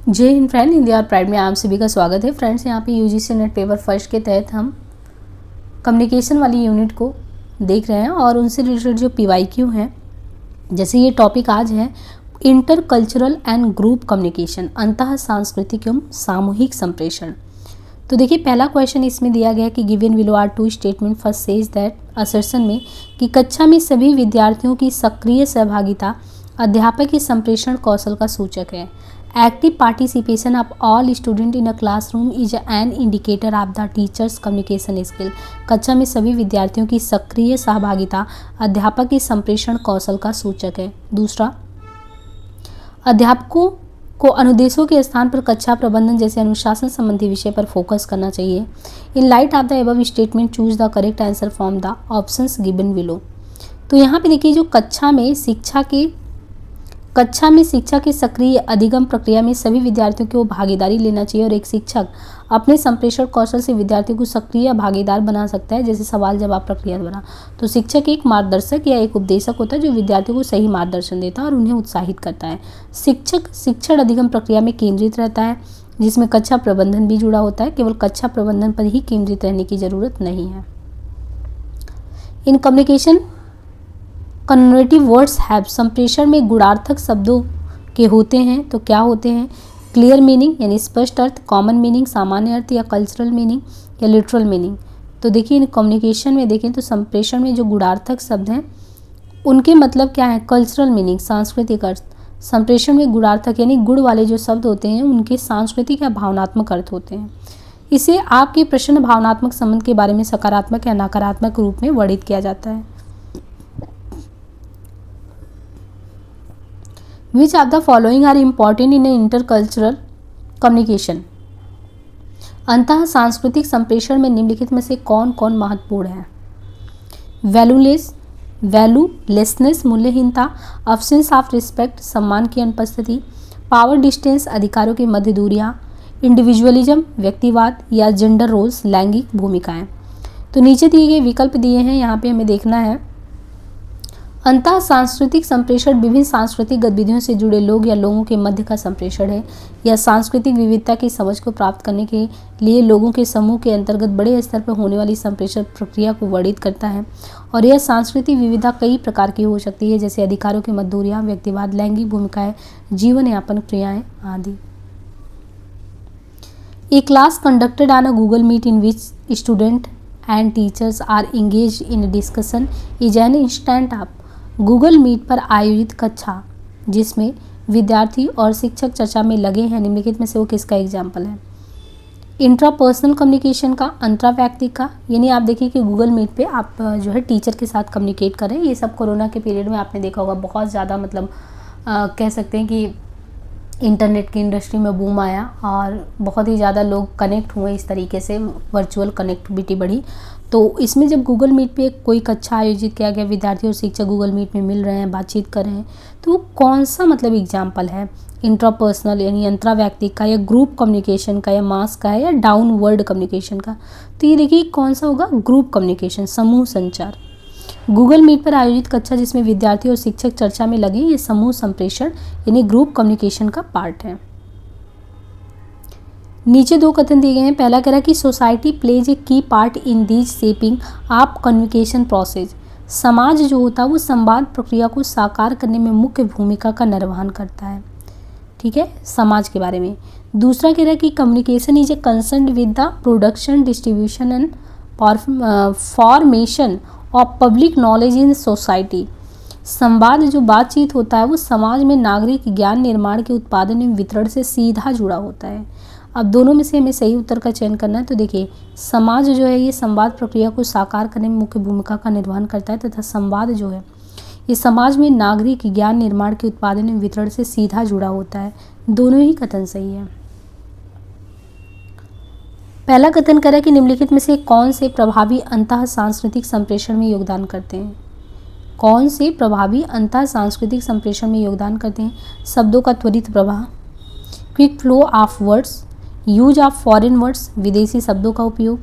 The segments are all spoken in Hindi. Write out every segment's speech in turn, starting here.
जय हिंद फ्रेंड, हिंदी और प्राइड में आप सभी का स्वागत है। फ्रेंड्स, यहाँ पे यूजीसी नेट पेपर फर्स्ट के तहत हम कम्युनिकेशन वाली यूनिट को देख रहे हैं और उनसे रिलेटेड जो पीवाईक्यू हैं, जैसे ये टॉपिक आज है inter cultural and group communication, अंतः सांस्कृतिक एवं सामूहिक संप्रेषण। तो देखिए, पहला क्वेश्चन इसमें दिया गया कि given below are two statement. First says that assertion में कि कक्षा में सभी विद्यार्थियों की सक्रिय सहभागिता अध्यापक के संप्रेषण कौशल का सूचक है। Active participation of all student in a classroom is an indicator of the teachers communication skill. कक्षा में सभी विद्यार्थियों की सक्रिय सहभागिता अध्यापक के संप्रेषण कौशल का सूचक है। दूसरा, अध्यापकों को अनुदेशों के स्थान पर कक्षा प्रबंधन जैसे अनुशासन संबंधी विषय पर फोकस करना चाहिए। In light of the above statement choose the correct answer from the options given below. तो यहाँ पे देखिए, जो कक्षा में शिक्षा की सक्रिय अधिगम प्रक्रिया में सभी विद्यार्थियों को भागीदारी लेना चाहिए और एक शिक्षक अपने संप्रेषण कौशल से विद्यार्थियों को सक्रिय भागीदार बना सकता है, जैसे सवाल जवाब प्रक्रिया द्वारा। तो शिक्षक एक मार्गदर्शक या एक उपदेशक होता है जो विद्यार्थियों को सही मार्गदर्शन देता है और उन्हें उत्साहित करता है। शिक्षक शिक्षण अधिगम प्रक्रिया में केंद्रित रहता है, जिसमें कक्षा प्रबंधन भी जुड़ा होता है। केवल कक्षा प्रबंधन पर ही केंद्रित रहने की जरूरत नहीं है। इन कम्युनिकेशन कन्वर्टिव वर्ड्स हैव, संप्रेषण में गुणार्थक शब्दों के होते हैं। तो क्या होते हैं? क्लियर मीनिंग यानी स्पष्ट अर्थ, कॉमन मीनिंग सामान्य अर्थ, या कल्चरल मीनिंग या लिटरल मीनिंग। तो देखिए, इन कम्युनिकेशन में देखें तो संप्रेषण में जो गुणार्थक शब्द हैं उनके मतलब क्या है? कल्चरल मीनिंग सांस्कृतिक अर्थ। संप्रेषण में गुणार्थक यानी गुण वाले जो शब्द होते हैं उनके सांस्कृतिक या भावनात्मक अर्थ होते हैं। इसे आपके प्रश्न भावनात्मक संबंध के बारे में सकारात्मक या नकारात्मक रूप में वर्णित किया जाता है। Which of the following are important in intercultural communication? अंतः सांस्कृतिक संप्रेषण में निम्नलिखित में से कौन कौन महत्वपूर्ण है? वैल्यूलेसनेस मूल्यहीनता, अब्सेंस ऑफ रिस्पेक्ट सम्मान की अनुपस्थिति, पावर डिस्टेंस अधिकारों की मध्य दूरियां, इंडिविजुअलिज्म व्यक्तिवाद, या जेंडर रोल्स लैंगिक भूमिकाएं। तो नीचे दिए गए विकल्प दिए हैं, यहाँ पे हमें देखना है। अंतः सांस्कृतिक संप्रेषण विभिन्न सांस्कृतिक गतिविधियों से जुड़े लोग या लोगों के मध्य का संप्रेषण है, या सांस्कृतिक विविधता की समझ को प्राप्त करने के लिए लोगों के समूह के अंतर्गत बड़े स्तर पर होने वाली संप्रेषण प्रक्रिया को वर्णित करता है। और यह सांस्कृतिक विविधता कई प्रकार की हो सकती है, जैसे अधिकारों की मध्य दूरियां, व्यक्तिवाद, लैंगिक भूमिकाएं, जीवन यापन क्रियाएं आदि। A class conducted on a Google Meet in which student and teachers are engage in discussion is an instant of. Google Meet पर आयोजित कक्षा जिसमें विद्यार्थी और शिक्षक चर्चा में लगे हैं, निम्नलिखित में से वो किसका एग्जाम्पल है? इंट्रापर्सनल कम्युनिकेशन का, अंतराव्यक्तिक का। यानी आप देखिए कि गूगल मीट पे आप जो है टीचर के साथ कम्युनिकेट करें। ये सब कोरोना के पीरियड में आपने देखा होगा, बहुत ज़्यादा मतलब कह सकते हैं कि इंटरनेट की इंडस्ट्री में बूम आया और बहुत ही ज़्यादा लोग कनेक्ट हुए, इस तरीके से वर्चुअल कनेक्टिविटी बढ़ी। तो इसमें जब गूगल मीट पे कोई कक्षा आयोजित किया गया, विद्यार्थी और शिक्षक गूगल मीट में मिल रहे हैं, बातचीत कर रहे हैं, तो वो कौन सा मतलब एग्जाम्पल है? इंट्रापर्सनल यानी अंतराव्यक्तिक का, या ग्रुप कम्युनिकेशन का, या मास का है, या डाउनवर्ड कम्युनिकेशन का? तो ये देखिए कौन सा होगा? ग्रुप कम्युनिकेशन, समूह संचार। गूगल मीट पर आयोजित कक्षा जिसमें विद्यार्थी और शिक्षक चर्चा में लगे, ये समूह संप्रेषण यानी ग्रुप कम्युनिकेशन का पार्ट है। नीचे दो कथन दिए गए हैं। पहला कह रहा है कि सोसाइटी प्लेज ए की part in these shaping of communication process. समाज जो होता है वो संवाद प्रक्रिया को साकार करने में मुख्य भूमिका का निर्वहन करता है। ठीक है, समाज के बारे में। दूसरा कह रहा है कि communication is a concern with the production, distribution and formation of public knowledge in society. संवाद जो बातचीत होता है वो समाज में नागरिक ज्ञान निर्माण के उत्पादन एवं वितरण से सीधा जुड़ा होता है। अब दोनों में से हमें सही उत्तर का चयन करना है। तो देखिए, समाज जो है ये संवाद प्रक्रिया को साकार करने में मुख्य भूमिका का निर्वहन करता है, तथा संवाद जो है ये समाज में नागरिक ज्ञान निर्माण के उत्पादन एवं वितरण से सीधा जुड़ा होता है। दोनों ही कथन सही है। पहला कथन करें कि निम्नलिखित में से कौन से प्रभावी अंतः सांस्कृतिक संप्रेषण में योगदान करते हैं? कौन से प्रभावी अंतः सांस्कृतिक संप्रेषण में योगदान करते हैं? शब्दों का त्वरित प्रवाह, quick flow of words, use of foreign words विदेशी शब्दों का उपयोग,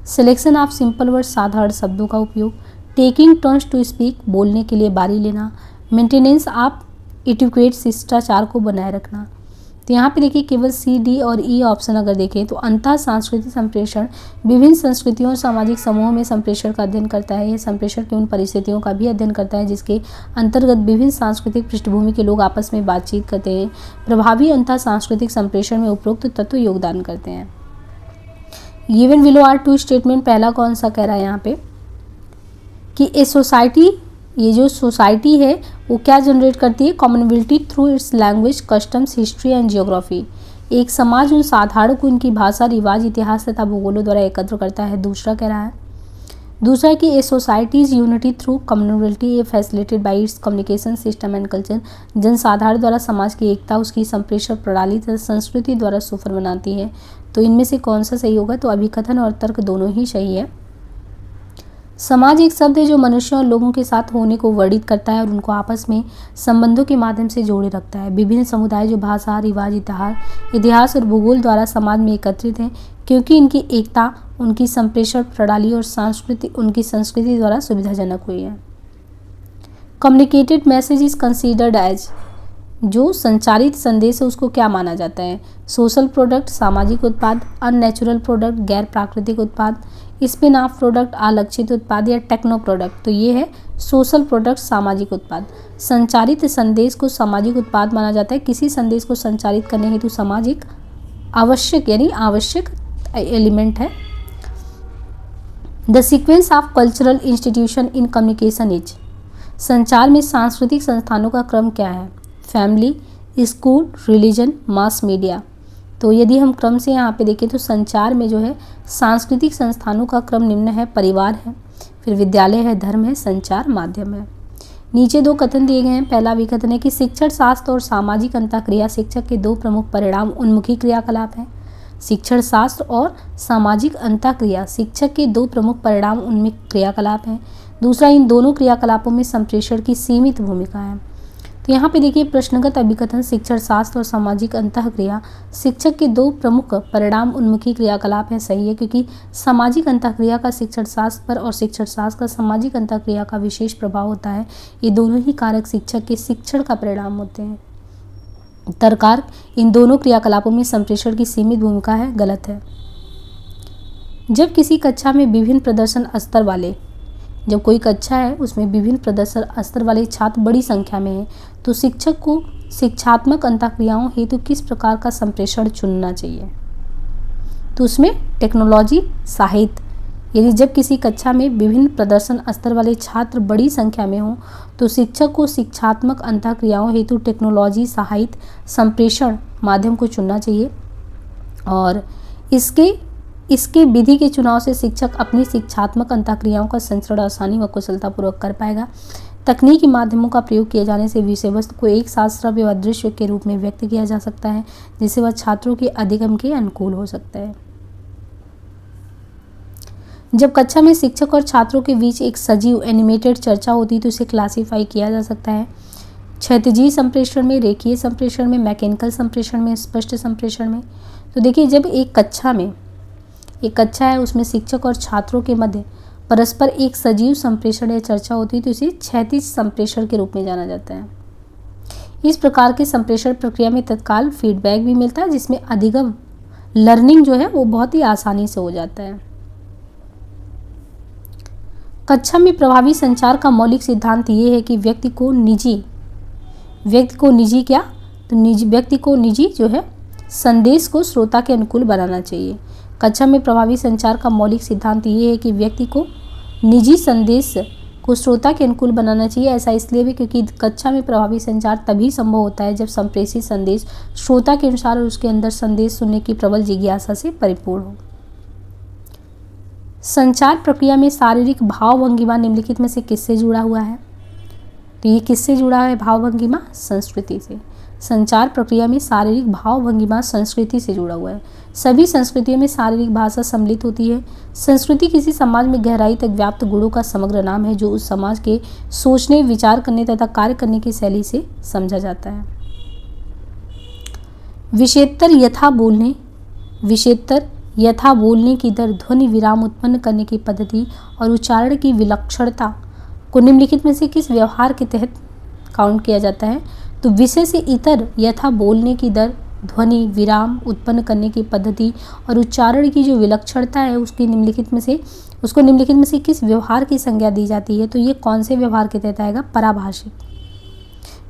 सिलेक्शन ऑफ सिंपल वर्ड्स साधारण शब्दों का उपयोग, टेकिंग टर्न्स टू स्पीक बोलने के लिए बारी लेना, मेंटेनेंस ऑफ एटिक्वेट शिष्टाचार को बनाए रखना। तो यहाँ पे देखिए केवल सी, डी और ई ऑप्शन अगर देखें तो अंतः सांस्कृतिक संप्रेषण विभिन्न संस्कृतियों और सामाजिक समूहों में संप्रेषण का अध्ययन करता है। यह संप्रेषण की उन परिस्थितियों का भी अध्ययन करता है जिसके अंतर्गत विभिन्न सांस्कृतिक पृष्ठभूमि के लोग आपस में बातचीत करते हैं। प्रभावी अंतः सांस्कृतिक संप्रेषण में उपरोक्त तत्व योगदान करते हैं। Given below are two statement, पहला कौन सा कह रहा है यहाँ पे कि ए सोसाइटी, ये जो सोसाइटी है वो क्या जनरेट करती है, commonability through its language, customs, history and geography. एक समाज उन साधारण को उनकी भाषा, रिवाज, इतिहास तथा भूगोलों द्वारा एकत्र करता है। दूसरा कह रहा है, दूसरा है कि a society's unity through community a facilitated by its communication system and culture. जनसाधारण द्वारा समाज की एकता उसकी संप्रेषण प्रणाली तथा संस्कृति द्वारा सुफल बनाती है। तो इनमें से कौन सा सही होगा, तो अभिकथन और तर्क दोनों ही सही है। समाज एक शब्द है जो मनुष्यों और लोगों के साथ होने को वर्णित करता है और उनको आपस में संबंधों के माध्यम से जोड़े रखता है। विभिन्न समुदाय जो भाषा, रिवाज, इतिहास और भूगोल द्वारा समाज में एकत्रित हैं क्योंकि इनकी एकता उनकी संप्रेषण प्रणाली और उनकी संस्कृति द्वारा सुविधाजनक हुई है। Communicated message is considered as, जो संचारित संदेश है उसको क्या माना जाता है, सोशल प्रोडक्ट, सामाजिक उत्पाद, अननेचुरल प्रोडक्ट, गैर प्राकृतिक उत्पाद, स्पिन ऑफ प्रोडक्ट, आलक्षित उत्पाद या टेक्नो प्रोडक्ट। तो ये है सोशल प्रोडक्ट, सामाजिक उत्पाद। संचारित संदेश को सामाजिक उत्पाद माना जाता है। किसी संदेश को संचारित करने हेतु समाज एक आवश्यक यानी आवश्यक एलिमेंट है। The sequence of cultural institution in communication is, संचार में सांस्कृतिक संस्थानों का क्रम क्या है, family, school, religion, mass media. तो यदि हम क्रम से यहाँ पे देखें तो संचार में जो है सांस्कृतिक संस्थानों का क्रम निम्न है, परिवार है, फिर विद्यालय है, धर्म है, संचार माध्यम है। नीचे दो कथन दिए गए हैं। पहला विकथन है कि शिक्षण शास्त्र और सामाजिक अंतःक्रिया शिक्षक के दो प्रमुख परिणाम उन्मुखी क्रियाकलाप हैं। शिक्षण शास्त्र और सामाजिक अंतःक्रिया शिक्षक के दो प्रमुख परिणाम उन्मुख क्रियाकलाप हैं। दूसरा, इन दोनों क्रियाकलापों में संप्रेषण की सीमित भूमिका है। तो यहाँ पे देखिए प्रश्नगत अभिकथन शिक्षण शास्त्र और सामाजिक अंतःक्रिया शिक्षक के दो प्रमुख परिणाम उन्मुखी क्रियाकलाप है, सही है, क्योंकि सामाजिक अंतःक्रिया का शिक्षण शास्त्र पर और शिक्षण शास्त्र का सामाजिक अंतःक्रिया का विशेष प्रभाव होता है। ये दोनों ही कारक शिक्षक के शिक्षण का परिणाम होते हैं। तर्कार, इन दोनों क्रियाकलापों में संप्रेषण की सीमित भूमिका है, गलत है। जब किसी कक्षा में विभिन्न प्रदर्शन स्तर वाले, जब कोई कक्षा है उसमें विभिन्न प्रदर्शन स्तर वाले छात्र बड़ी संख्या में हैं तो शिक्षक को शिक्षात्मक अंतःक्रियाओं हेतु किस प्रकार का संप्रेषण चुनना चाहिए, तो उसमें टेक्नोलॉजी, साहित्य। यदि जब किसी कक्षा में विभिन्न प्रदर्शन स्तर वाले छात्र बड़ी संख्या में हों तो शिक्षक को शिक्षात्मक अंतःक्रियाओं हेतु टेक्नोलॉजी, साहित्य, संप्रेषण माध्यम को चुनना चाहिए। और इसके विधि के चुनाव से शिक्षक अपनी शिक्षात्मक अंतःक्रियाओं का संचरण आसानी व कुशलतापूर्वक कर पाएगा। तकनीकी माध्यमों का प्रयोग किए जाने से विषय वस्तु को एक साथ श्रव्य व दृश्य के रूप में व्यक्त किया जा सकता है जिससे वह छात्रों के अधिगम के अनुकूल हो सकता है। जब कक्षा में शिक्षक और छात्रों के बीच एक सजीव एनिमेटेड चर्चा होती है तो इसे क्लासीफाई किया जा सकता है क्षैतिजीय संप्रेषण में, रेखीय संप्रेषण में, मैकेनिकल संप्रेषण में, स्पष्ट संप्रेषण में। तो देखिए जब एक कक्षा है उसमें शिक्षक और छात्रों के मध्य परस्पर एक सजीव संप्रेषण या चर्चा होती है तो इसे क्षैतिज संप्रेषण के रूप में जाना जाता है। इस प्रकार के संप्रेषण प्रक्रिया में तत्काल फीडबैक भी मिलता है जिसमें अधिगम, लर्निंग जो है वो बहुत ही आसानी से हो जाता है। कक्षा में प्रभावी संचार का मौलिक सिद्धांत ये है कि व्यक्ति को निजी जो है संदेश को श्रोता के अनुकूल बनाना चाहिए। कक्षा में प्रभावी संचार का मौलिक सिद्धांत ये है कि व्यक्ति को निजी संदेश को श्रोता के अनुकूल बनाना चाहिए। ऐसा इसलिए भी क्योंकि कक्षा में प्रभावी संचार तभी संभव होता है जब संप्रेषित संदेश श्रोता के अनुसार और उसके अंदर संदेश सुनने की प्रबल जिज्ञासा से परिपूर्ण हो। संचार प्रक्रिया में शारीरिक भाव भंगिमा निम्नलिखित में से किससे जुड़ा हुआ है, तो ये किससे जुड़ा है भाव भंगिमा, संस्कृति से। संचार प्रक्रिया में शारीरिक भाव भंगिमा संस्कृति से जुड़ा हुआ है। सभी संस्कृतियों में शारीरिक भाषा सम्मिलित होती है। संस्कृति किसी समाज में गहराई तक व्याप्त गुणों का समग्र नाम है जो उस समाज के सोचने, विचार करने तथा कार्य करने की शैली से समझा जाता है। विषेत्तर यथा बोलने की दर, ध्वनि विराम उत्पन्न करने की पद्धति और उच्चारण की विलक्षणता को निम्नलिखित में से किस व्यवहार के तहत काउंट किया जाता है, तो विषय से इतर यथा बोलने की दर, ध्वनि विराम उत्पन्न करने की पद्धति और उच्चारण की जो विलक्षणता है उसको निम्नलिखित में से किस व्यवहार की संज्ञा दी जाती है? तो ये कौन से व्यवहार के तहत आएगा? पराभाषिक।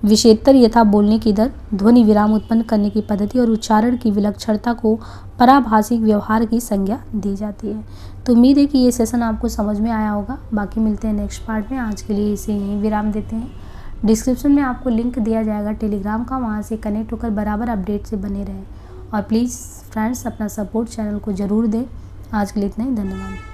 विषेत्तर यथा बोलने की दर, ध्वनि विराम उत्पन्न करने की पद्धति और उच्चारण की विलक्षणता को पराभाषिक व्यवहार की संज्ञा दी जाती है। तो उम्मीद है कि ये सेशन आपको समझ में आया होगा। बाकी मिलते हैं नेक्स्ट पार्ट में। आज के लिए इसे यहीं विराम देते हैं। डिस्क्रिप्शन में आपको लिंक दिया जाएगा टेलीग्राम का, वहाँ से कनेक्ट होकर बराबर अपडेट से बने रहें। और प्लीज़ फ्रेंड्स अपना सपोर्ट चैनल को ज़रूर दें। आज के लिए इतना ही, धन्यवाद।